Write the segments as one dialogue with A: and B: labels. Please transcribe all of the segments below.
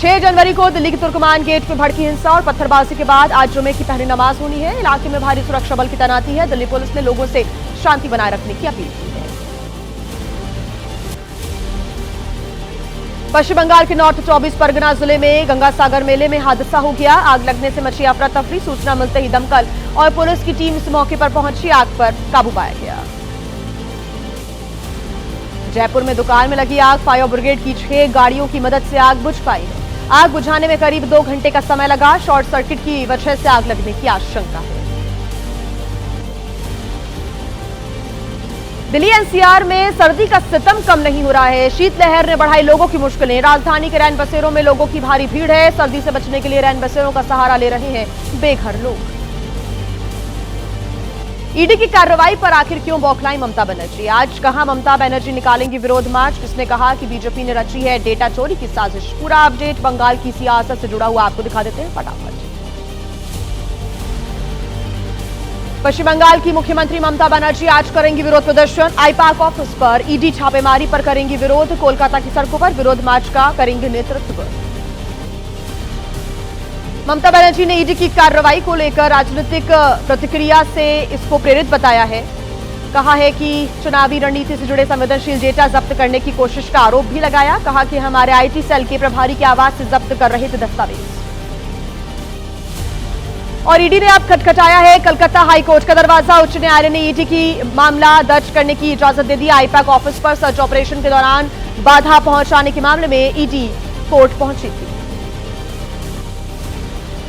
A: 6 जनवरी को दिल्ली के तुर्कमान गेट में भड़की हिंसा और पत्थरबाजी के बाद आज जुमे की पहली नमाज होनी है। इलाके में भारी सुरक्षा बल की तैनाती है। दिल्ली पुलिस ने लोगों से शांति बनाए रखने की अपील की है। पश्चिम बंगाल के नॉर्थ 24 परगना जिले में गंगासागर मेले में हादसा हो गया। आग लगने से मची अफरा तफरी। सूचना मिलते ही दमकल और पुलिस की टीम इस मौके पर पहुंची। आग पर काबू पाया गया। जयपुर में दुकान में लगी आग, फायर ब्रिगेड की 6 गाड़ियों की मदद से आग बुझ पाई है। आग बुझाने में करीब 2 घंटे का समय लगा। शॉर्ट सर्किट की वजह से आग लगने की आशंका है। दिल्ली एनसीआर में सर्दी का सितम कम नहीं हो रहा है। शीतलहर ने बढ़ाई लोगों की मुश्किलें। राजधानी के रैन बसेरों में लोगों की भारी भीड़ है। सर्दी से बचने के लिए रैन बसेरों का सहारा ले रहे हैं बेघर लोग। ईडी की कार्रवाई पर आखिर क्यों बौखलाई ममता बनर्जी? आज कहां ममता बनर्जी निकालेंगी विरोध मार्च? किसने कहा कि बीजेपी ने रची है डेटा चोरी की साजिश? पूरा अपडेट बंगाल की सियासत से जुड़ा हुआ आपको दिखा देते हैं फटाफट। पश्चिम बंगाल की मुख्यमंत्री ममता बनर्जी आज करेंगी विरोध प्रदर्शन। आईपैक ऑफिस पर ईडी छापेमारी पर करेंगी विरोध। कोलकाता की सड़कों पर विरोध मार्च का करेंगे नेतृत्व। ममता बनर्जी ने ईडी की कार्रवाई को लेकर राजनीतिक प्रतिक्रिया से इसको प्रेरित बताया है। कहा है कि चुनावी रणनीति से जुड़े संवेदनशील डेटा जब्त करने की कोशिश का आरोप भी लगाया। कहा कि हमारे आईटी सेल के प्रभारी के आवास से जब्त कर रहे थे दस्तावेज। और ईडी ने अब खटखटाया है कलकत्ता हाईकोर्ट का दरवाजा। उच्च न्यायालय ने ईडी की मामला दर्ज करने की इजाजत दे दी। आईपैक ऑफिस पर सर्च ऑपरेशन के दौरान बाधा पहुंचाने के मामले में ईडी कोर्ट पहुंची थी।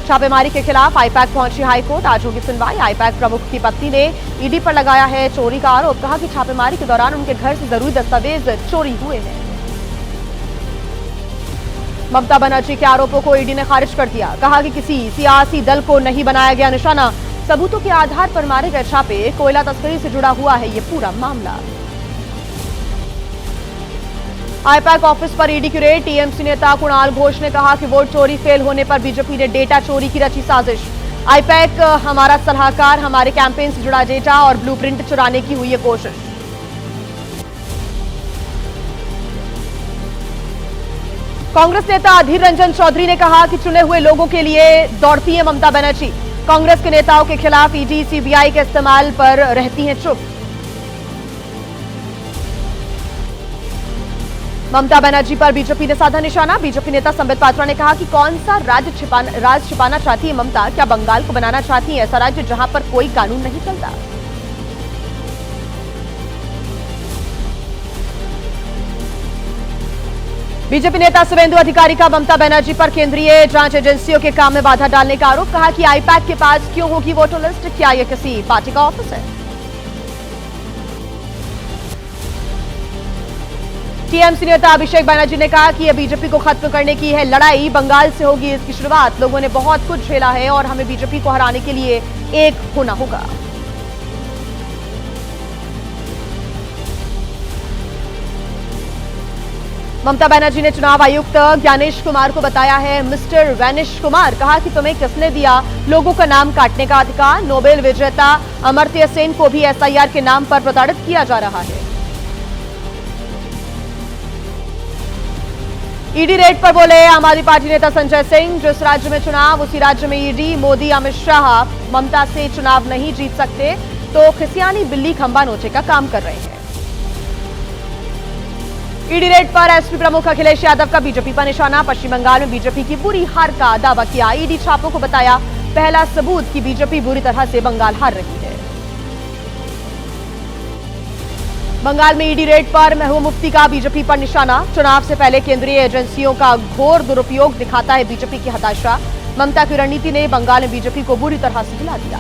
A: छापेमारी के खिलाफ आईपैक पहुंची हाईकोर्ट। आज होगी सुनवाई। आईपैक प्रमुख की पत्नी ने ईडी पर लगाया है चोरी का आरोप। कहा कि छापेमारी के दौरान उनके घर से जरूरी दस्तावेज चोरी हुए हैं। ममता बनर्जी के आरोपों को ईडी ने खारिज कर दिया। कहा कि किसी सियासी दल को नहीं बनाया गया निशाना। सबूतों के आधार पर मारे गए छापे। कोयला तस्करी से जुड़ा हुआ है ये पूरा मामला। आईपैक ऑफिस पर ईडी की रेड। टीएमसी नेता कुणाल घोष ने कहा कि वोट चोरी फेल होने पर बीजेपी ने डेटा चोरी की रची साजिश। आईपैक हमारा सलाहकार, हमारे कैंपेन से जुड़ा डेटा और ब्लूप्रिंट चुराने की हुई है कोशिश। कांग्रेस नेता अधीर रंजन चौधरी ने कहा कि चुने हुए लोगों के लिए दौड़ती है ममता बनर्जी। कांग्रेस के नेताओं के खिलाफ ईडी सीबीआई के इस्तेमाल पर रहती हैं चुप। ममता बनर्जी पर बीजेपी ने साधा निशाना। बीजेपी नेता संबित पात्रा ने कहा कि कौन सा राज छिपाना चाहती है ममता? क्या बंगाल को बनाना चाहती है ऐसा राज्य जहां पर कोई कानून नहीं चलता? बीजेपी नेता शुभेंदु अधिकारी का ममता बनर्जी पर केंद्रीय जांच एजेंसियों के काम में बाधा डालने का आरोप। कहा कि आईपैक के पास क्यों होगी वोटर लिस्ट? क्या यह किसी पार्टी का ऑफिस है? टीएमसी नेता अभिषेक बनर्जी ने कहा कि यह बीजेपी को खत्म करने की है लड़ाई। बंगाल से होगी इसकी शुरुआत। लोगों ने बहुत कुछ झेला है और हमें बीजेपी को हराने के लिए एक होना होगा। ममता बनर्जी ने चुनाव आयुक्त ज्ञानेश कुमार को बताया है मिस्टर वैनिश कुमार। कहा कि तुम्हें किसने दिया लोगों का नाम काटने का अधिकार? नोबेल विजेता अमर्त्य सेन को भी एसआईआर के नाम पर प्रताड़ित किया जा रहा है। ईडी रेड पर बोले आम आदमी पार्टी नेता संजय सिंह। जिस राज्य में चुनाव उसी राज्य में ईडी। मोदी अमित शाह ममता से चुनाव नहीं जीत सकते तो खिसियानी बिल्ली खंबा नोचे का काम कर रहे हैं। ईडी रेड पर एसपी प्रमुख अखिलेश यादव का बीजेपी पर निशाना। पश्चिम बंगाल में बीजेपी की बुरी हार का दावा किया। ईडी छापों को बताया पहला सबूत कि बीजेपी बुरी तरह से बंगाल हार रही है। बंगाल में ईडी रेड पर महबूब मुफ्ती का बीजेपी पर निशाना। चुनाव से पहले केंद्रीय एजेंसियों का घोर दुरुपयोग दिखाता है बीजेपी की हताशा। ममता की रणनीति ने बंगाल में बीजेपी को बुरी तरह से हिला दिया।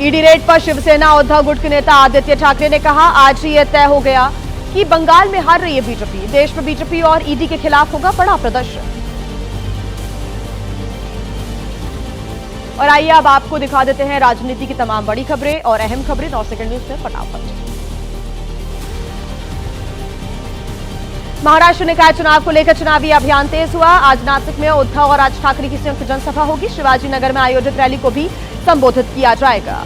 A: ईडी रेड पर शिवसेना उद्धव गुट के नेता आदित्य ठाकरे ने कहा आज ही यह तय हो गया कि बंगाल में हार रही है बीजेपी। देश में बीजेपी और ईडी के खिलाफ होगा बड़ा प्रदर्शन। और आइए अब आपको दिखा देते हैं राजनीति की तमाम बड़ी खबरें और अहम खबरें 9 सेकंड न्यूज में फटाफट। महाराष्ट्र निकाय चुनाव को लेकर चुनावी अभियान तेज हुआ। आज नासिक में उद्धव और राज ठाकरे की संयुक्त जनसभा होगी। शिवाजी नगर में आयोजित रैली को भी संबोधित किया जाएगा।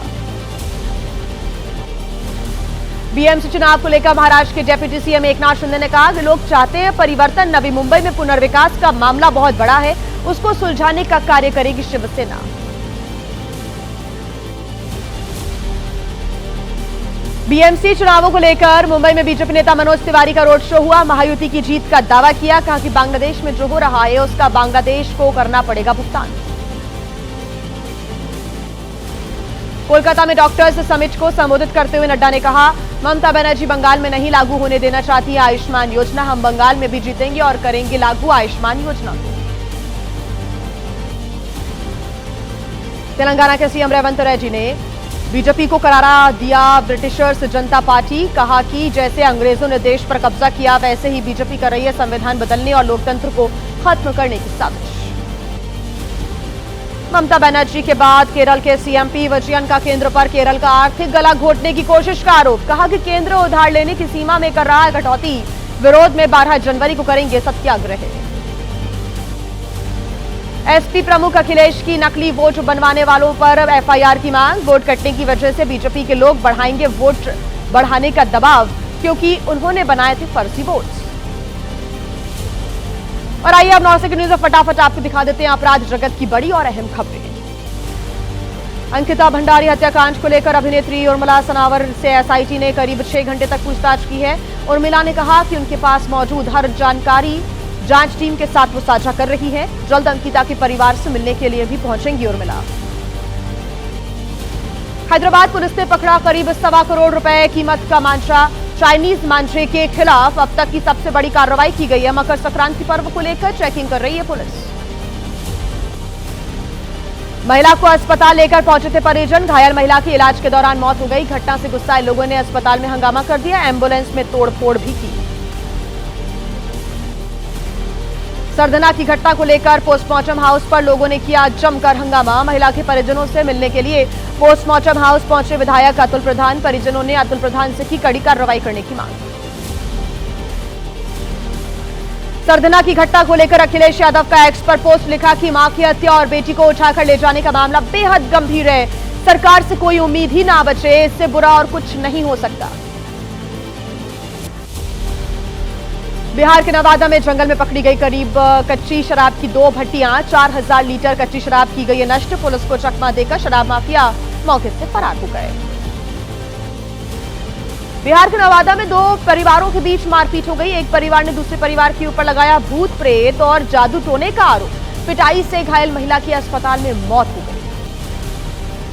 A: बीएमसी चुनाव को लेकर महाराष्ट्र के डेप्यूटी सीएम एकनाथ शिंदे ने कहा कि लोग चाहते हैं परिवर्तन। नवी मुंबई में पुनर्विकास का मामला बहुत बड़ा है, उसको सुलझाने का कार्य करेगी शिवसेना। बीएमसी चुनावों को लेकर मुंबई में बीजेपी नेता मनोज तिवारी का रोड शो हुआ। महायुति की जीत का दावा किया, कहा कि बांग्लादेश में जो हो रहा है उसका बांग्लादेश को करना पड़ेगा भुगतान। कोलकाता में डॉक्टर्स समिट को संबोधित करते हुए नड्डा ने कहा, ममता बनर्जी बंगाल में नहीं लागू होने देना चाहती है आयुष्मान योजना। हम बंगाल में भी जीतेंगे और करेंगे लागू आयुष्मान योजना को। तेलंगाना के सीएम रेवंत रेड्डी ने बीजेपी को करारा दिया ब्रिटिशर्स जनता पार्टी। कहा कि जैसे अंग्रेजों ने देश पर कब्जा किया वैसे ही बीजेपी कर रही है संविधान बदलने और लोकतंत्र को खत्म करने की साजिश। ममता बनर्जी के बाद केरल के सीएम पी विजयन का केंद्र पर केरल का आर्थिक गला घोटने की कोशिश का आरोप। कहा कि केंद्र उधार लेने की सीमा में कर रहा है कटौती। विरोध में 12 जनवरी को करेंगे सत्याग्रह। एसपी प्रमुख अखिलेश की नकली वोट बनवाने वालों पर एफआईआर की मांग। वोट कटने की वजह से बीजेपी के लोग बढ़ाएंगे वोट बढ़ाने का दबाव, क्योंकि उन्होंने बनाए थे फर्जी वोट। और आइए अब 9 सेकंड न्यूज फटाफट आपको दिखा देते हैं अपराध जगत की बड़ी और अहम खबरें। अंकिता भंडारी हत्याकांड को लेकर अभिनेत्री उर्मिला सनावर से एसआईटी ने करीब 6 घंटे तक पूछताछ की है। उर्मिला ने कहा कि उनके पास मौजूद हर जानकारी जांच टीम के साथ वो साझा कर रही है। जल्द अंकिता के परिवार से मिलने के लिए भी पहुंचेंगी उर्मिला। हैदराबाद पुलिस ने पकड़ा करीब 1.25 करोड़ रुपए कीमत का मांझा। चाइनीज मांझे के खिलाफ अब तक की सबसे बड़ी कार्रवाई की गई है। मकर संक्रांति पर्व को लेकर चेकिंग कर रही है पुलिस। महिला को अस्पताल लेकर पहुंचे थे परिजन। घायल महिला की इलाज के दौरान मौत हो गई। घटना से गुस्साए लोगों ने अस्पताल में हंगामा कर दिया। एम्बुलेंस में तोड़फोड़ भी की। सरधना की घटना को लेकर पोस्टमार्टम हाउस पर लोगों ने किया जमकर हंगामा। महिला के परिजनों से मिलने के लिए पोस्टमार्टम हाउस पहुंचे विधायक अतुल प्रधान। परिजनों ने अतुल प्रधान से की कड़ी कार्रवाई करने की मांग। सरधना की घटना को लेकर अखिलेश यादव का एक्स पर पोस्ट लिखा कि मां की हत्या और बेटी को उठाकर ले जाने का मामला बेहद गंभीर है। सरकार से कोई उम्मीद ही ना बचे, इससे बुरा और कुछ नहीं हो सकता। बिहार के नवादा में जंगल में पकड़ी गई करीब कच्ची शराब की 2 भट्टियां। 4000 लीटर कच्ची शराब की गई है नष्ट। पुलिस को चकमा देकर शराब माफिया मौके से फरार हो गए। बिहार के नवादा में 2 परिवारों के बीच मारपीट हो गई। एक परिवार ने दूसरे परिवार के ऊपर लगाया भूत प्रेत और जादू टोने का आरोप। पिटाई से घायल महिला की अस्पताल में मौत हो गई।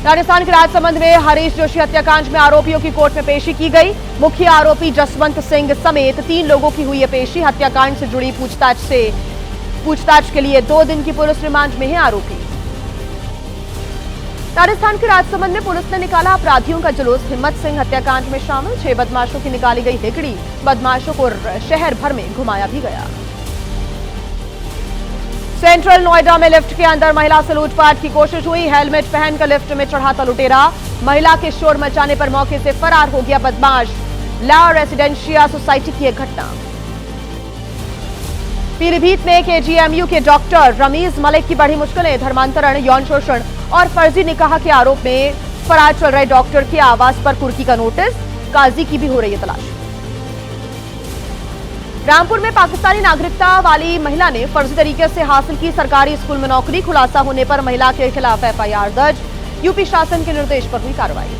A: राजस्थान के राजसमंद में हरीश जोशी हत्याकांड में आरोपियों की कोर्ट में पेशी की गई। मुख्य आरोपी जसवंत सिंह समेत 3 लोगों की हुई है पेशी। हत्याकांड से जुड़ी पूछताछ के लिए 2 दिन की पुलिस रिमांड में है आरोपी। राजस्थान के राजसमंद में पुलिस ने निकाला अपराधियों का जुलूस। हिम्मत सिंह हत्याकांड में शामिल 6 बदमाशों की निकाली गई हेकड़ी। बदमाशों को शहर भर में घुमाया भी गया। सेंट्रल नोएडा में लिफ्ट के अंदर महिला से लूटपाट की कोशिश हुई। हेलमेट पहनकर लिफ्ट में चढ़ा था लुटेरा। महिला के शोर मचाने पर मौके से फरार हो गया बदमाश। ला रेसिडेंशिया सोसाइटी की एक घटना। पीलीभीत में केजीएमयू के डॉक्टर रमीज मलिक की बढ़ी मुश्किलें। धर्मांतरण, यौन शोषण और फर्जी निकाह के आरोप में फरार चल रहे डॉक्टर के आवास पर कुर्की का नोटिस। काजी की भी हो रही है तलाश। रामपुर में पाकिस्तानी नागरिकता वाली महिला ने फर्जी तरीके से हासिल की सरकारी स्कूल में नौकरी। खुलासा होने पर महिला के खिलाफ एफआईआर दर्ज। यूपी शासन के निर्देश पर हुई कार्रवाई।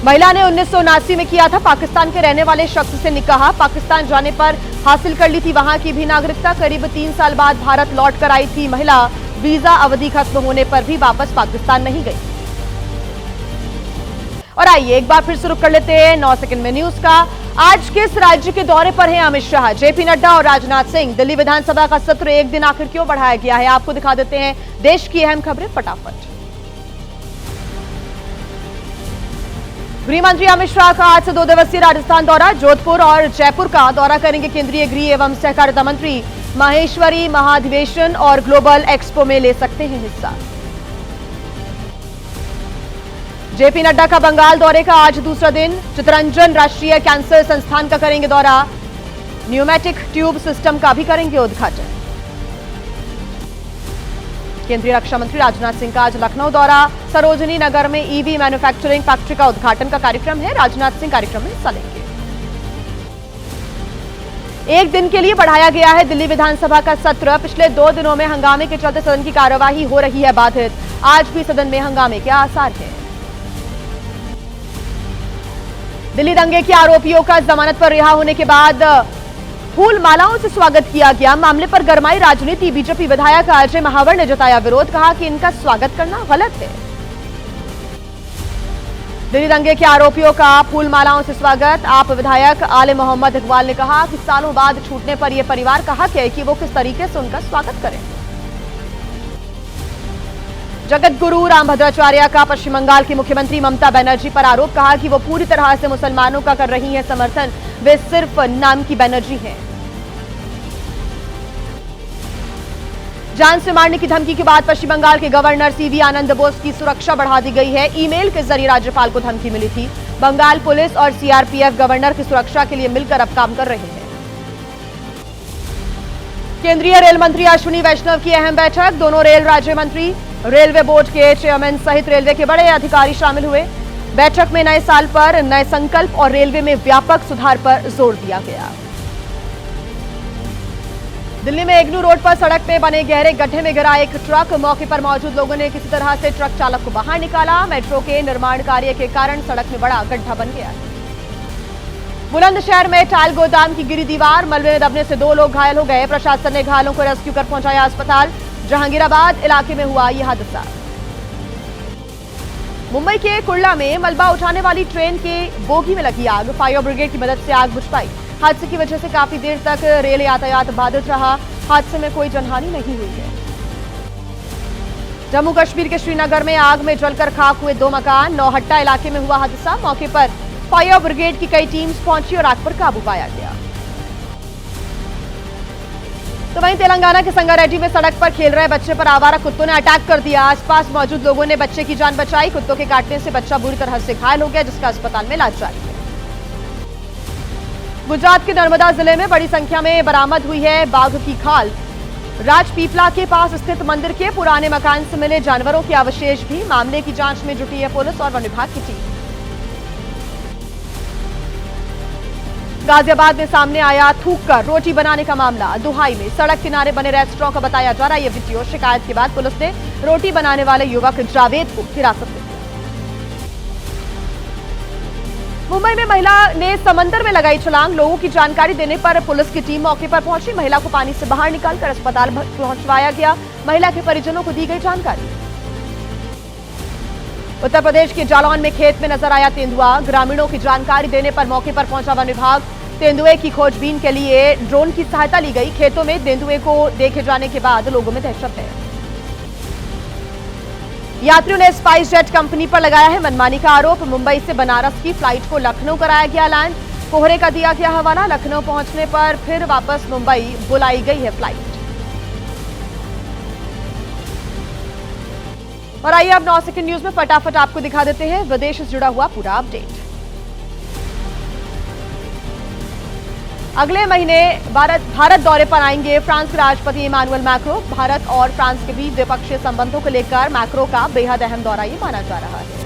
A: महिला ने 1979 में किया था पाकिस्तान के रहने वाले शख्स से निकाह। पाकिस्तान जाने पर हासिल कर ली थी वहां की भी नागरिकता। करीब 3 साल बाद भारत लौट कर आई थी महिला। वीजा अवधि खत्म होने पर भी वापस पाकिस्तान नहीं गई। और आइए एक बार फिर शुरू कर लेते हैं 9 सेकंड में न्यूज का। आज किस राज्य के दौरे पर हैं अमित शाह, जेपी नड्डा और राजनाथ सिंह? दिल्ली विधानसभा का सत्र एक दिन आखिर क्यों बढ़ाया गया है, आपको दिखा देते हैं देश की अहम खबरें फटाफट। गृह मंत्री अमित शाह का आज से 2 दिवसीय राजस्थान दौरा। जोधपुर और जयपुर का दौरा करेंगे केंद्रीय गृह एवं सहकारिता मंत्री। माहेश्वरी महाधिवेशन और ग्लोबल एक्सपो में ले सकते हैं हिस्सा। जेपी नड्डा का बंगाल दौरे का आज दूसरा दिन। चितरंजन राष्ट्रीय कैंसर संस्थान का करेंगे दौरा। न्यूमेटिक ट्यूब सिस्टम का भी करेंगे उद्घाटन। केंद्रीय रक्षा मंत्री राजनाथ सिंह का आज लखनऊ दौरा। सरोजनी नगर में ईवी मैन्युफैक्चरिंग फैक्ट्री का उद्घाटन का कार्यक्रम है। राजनाथ सिंह कार्यक्रम में हिस्सा लेंगे। एक दिन के लिए बढ़ाया गया है दिल्ली विधानसभा का सत्र। पिछले 2 दिनों में हंगामे के चलते सदन की कार्यवाही हो रही है बाधित। आज भी सदन में हंगामे के आसार हैं। दिल्ली दंगे के आरोपियों का जमानत पर रिहा होने के बाद फूल मालाओं से स्वागत किया गया। मामले पर गरमाई राजनीति। बीजेपी विधायक अजय महावर ने जताया विरोध, कहा कि इनका स्वागत करना गलत है। दिल्ली दंगे के आरोपियों का फूल मालाओं से स्वागत। आप विधायक आले मोहम्मद इकबाल ने कहा कि सालों बाद छूटने पर यह परिवार का हक है कि वो किस तरीके से उनका स्वागत करें। जगत गुरु रामभद्राचार्य का पश्चिम बंगाल की मुख्यमंत्री ममता बनर्जी पर आरोप, कहा कि वो पूरी तरह से मुसलमानों का कर रही हैं समर्थन, वे सिर्फ नाम की बनर्जी हैं। जान से मारने की धमकी के बाद पश्चिम बंगाल के गवर्नर सीवी आनंद बोस की सुरक्षा बढ़ा दी गई है। ईमेल के जरिए राज्यपाल को धमकी मिली थी। बंगाल पुलिस और सीआरपीएफ गवर्नर की सुरक्षा के लिए मिलकर अब काम कर रहे हैं। केंद्रीय रेल मंत्री अश्विनी वैष्णव की अहम बैठक। दोनों रेल राज्य मंत्री, रेलवे बोर्ड के चेयरमैन सहित रेलवे के बड़े अधिकारी शामिल हुए। बैठक में नए साल पर नए संकल्प और रेलवे में व्यापक सुधार पर जोर दिया गया। दिल्ली में इग्नू रोड पर सड़क में बने गहरे गड्ढे में गिरा एक ट्रक। मौके पर मौजूद लोगों ने किसी तरह से ट्रक चालक को बाहर निकाला। मेट्रो के निर्माण कार्य के कारण सड़क में बड़ा गड्ढा बन गया। बुलंदशहर में टाइल गोदाम की गिरी दीवार, मलबे में दबने से 2 लोग घायल हो गए। प्रशासन ने घायलों को रेस्क्यू कर पहुंचाया अस्पताल। जहांगीराबाद इलाके में हुआ यह हादसा। मुंबई के कुर्ला में मलबा उठाने वाली ट्रेन के बोगी में लगी आग। फायर ब्रिगेड की मदद से आग बुझ पाई। हादसे की वजह से काफी देर तक रेल यातायात बाधित रहा। हादसे में कोई जनहानि नहीं हुई है। जम्मू कश्मीर के श्रीनगर में आग में जलकर खाक हुए 2 मकान। नौहट्टा इलाके में हुआ हादसा। मौके पर फायर ब्रिगेड की कई टीम्स पहुंची और आग पर काबू पाया गया। तो वहीं तेलंगाना के संगारेड्डी में सड़क पर खेल रहे बच्चे पर आवारा कुत्तों ने अटैक कर दिया। आसपास मौजूद लोगों ने बच्चे की जान बचाई। कुत्तों के काटने से बच्चा बुरी तरह से घायल हो गया, जिसका अस्पताल में इलाज जारी है। गुजरात के नर्मदा जिले में बड़ी संख्या में बरामद हुई है बाघ की खाल। राजपीपला के पास स्थित मंदिर के पुराने मकान से मिले जानवरों के अवशेष भी। मामले की जांच में जुटी है पुलिस और वन विभाग की टीम। गाजियाबाद में सामने आया थूक कर रोटी बनाने का मामला। दुहाई में सड़क किनारे बने रेस्टोरेंट का बताया जा रहा है यह वीडियो। शिकायत के बाद पुलिस ने रोटी बनाने वाले युवक जावेद को हिरासत में लिया। मुंबई में महिला ने समंदर में लगाई छलांग। लोगों की जानकारी देने पर पुलिस की टीम मौके पर पहुंची। महिला को पानी से बाहर निकालकर अस्पताल पहुंचवाया गया। महिला के परिजनों को दी गई जानकारी। उत्तर प्रदेश के जालौन में खेत में नजर आया तेंदुआ। ग्रामीणों की जानकारी देने पर मौके पर पहुंचा वन विभाग। तेंदुए की खोजबीन के लिए ड्रोन की सहायता ली गई। खेतों में तेंदुए को देखे जाने के बाद लोगों में दहशत है। यात्रियों ने स्पाइस जेट कंपनी पर लगाया है मनमानी का आरोप। मुंबई से बनारस की फ्लाइट को लखनऊ कराया गया लैंड। कोहरे का दिया गया हवाला। लखनऊ पहुंचने पर फिर वापस मुंबई बुलाई गई है फ्लाइट। और आइए अब 9 सेकंड न्यूज में फटाफट आपको दिखा देते हैं विदेश से जुड़ा हुआ पूरा अपडेट। अगले महीने भारत दौरे पर आएंगे फ्रांस के राष्ट्रपति इमानुएल मैक्रो। भारत और फ्रांस के बीच द्विपक्षीय संबंधों को लेकर मैक्रो का बेहद अहम दौरा ये माना जा रहा है।